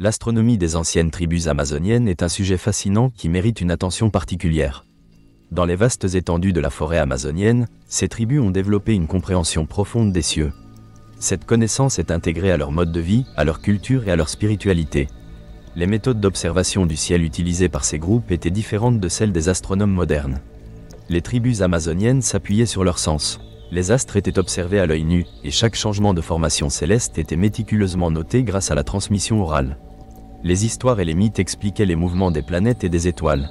L'astronomie des anciennes tribus amazoniennes est un sujet fascinant qui mérite une attention particulière. Dans les vastes étendues de la forêt amazonienne, ces tribus ont développé une compréhension profonde des cieux. Cette connaissance est intégrée à leur mode de vie, à leur culture et à leur spiritualité. Les méthodes d'observation du ciel utilisées par ces groupes étaient différentes de celles des astronomes modernes. Les tribus amazoniennes s'appuyaient sur leur sens. Les astres étaient observés à l'œil nu, et chaque changement de formation céleste était méticuleusement noté grâce à la transmission orale. Les histoires et les mythes expliquaient les mouvements des planètes et des étoiles.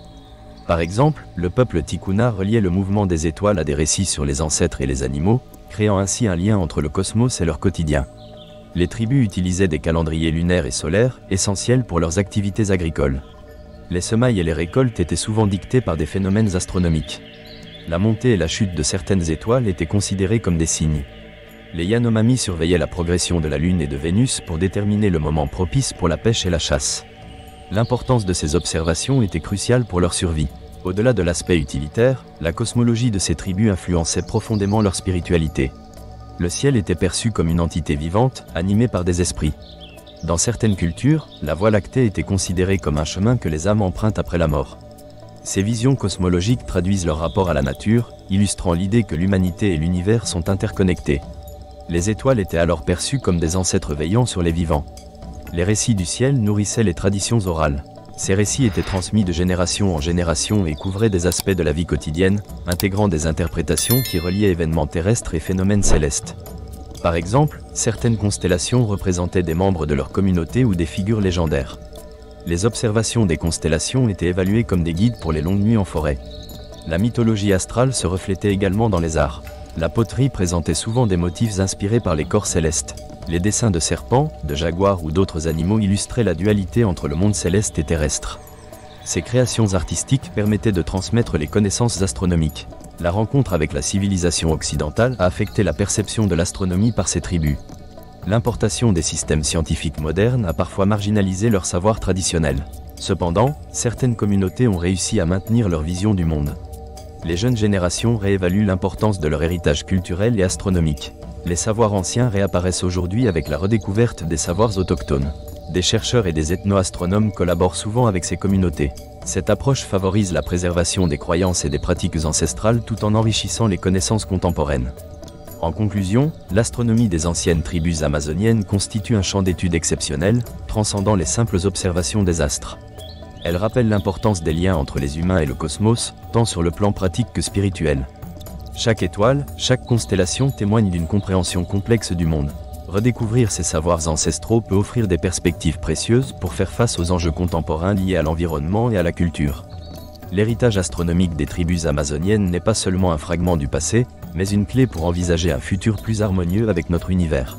Par exemple, le peuple Tikuna reliait le mouvement des étoiles à des récits sur les ancêtres et les animaux, créant ainsi un lien entre le cosmos et leur quotidien. Les tribus utilisaient des calendriers lunaires et solaires, essentiels pour leurs activités agricoles. Les semailles et les récoltes étaient souvent dictées par des phénomènes astronomiques. La montée et la chute de certaines étoiles étaient considérées comme des signes. Les Yanomami surveillaient la progression de la Lune et de Vénus pour déterminer le moment propice pour la pêche et la chasse. L'importance de ces observations était cruciale pour leur survie. Au-delà de l'aspect utilitaire, la cosmologie de ces tribus influençait profondément leur spiritualité. Le ciel était perçu comme une entité vivante, animée par des esprits. Dans certaines cultures, la Voie lactée était considérée comme un chemin que les âmes empruntent après la mort. Ces visions cosmologiques traduisent leur rapport à la nature, illustrant l'idée que l'humanité et l'univers sont interconnectés. Les étoiles étaient alors perçues comme des ancêtres veillant sur les vivants. Les récits du ciel nourrissaient les traditions orales. Ces récits étaient transmis de génération en génération et couvraient des aspects de la vie quotidienne, intégrant des interprétations qui reliaient événements terrestres et phénomènes célestes. Par exemple, certaines constellations représentaient des membres de leur communauté ou des figures légendaires. Les observations des constellations étaient évaluées comme des guides pour les longues nuits en forêt. La mythologie astrale se reflétait également dans les arts. La poterie présentait souvent des motifs inspirés par les corps célestes. Les dessins de serpents, de jaguars ou d'autres animaux illustraient la dualité entre le monde céleste et terrestre. Ces créations artistiques permettaient de transmettre les connaissances astronomiques. La rencontre avec la civilisation occidentale a affecté la perception de l'astronomie par ces tribus. L'importation des systèmes scientifiques modernes a parfois marginalisé leur savoir traditionnel. Cependant, certaines communautés ont réussi à maintenir leur vision du monde. Les jeunes générations réévaluent l'importance de leur héritage culturel et astronomique. Les savoirs anciens réapparaissent aujourd'hui avec la redécouverte des savoirs autochtones. Des chercheurs et des ethno-astronomes collaborent souvent avec ces communautés. Cette approche favorise la préservation des croyances et des pratiques ancestrales tout en enrichissant les connaissances contemporaines. En conclusion, l'astronomie des anciennes tribus amazoniennes constitue un champ d'étude exceptionnel, transcendant les simples observations des astres. Elle rappelle l'importance des liens entre les humains et le cosmos, tant sur le plan pratique que spirituel. Chaque étoile, chaque constellation témoigne d'une compréhension complexe du monde. Redécouvrir ces savoirs ancestraux peut offrir des perspectives précieuses pour faire face aux enjeux contemporains liés à l'environnement et à la culture. L'héritage astronomique des tribus amazoniennes n'est pas seulement un fragment du passé, mais une clé pour envisager un futur plus harmonieux avec notre univers.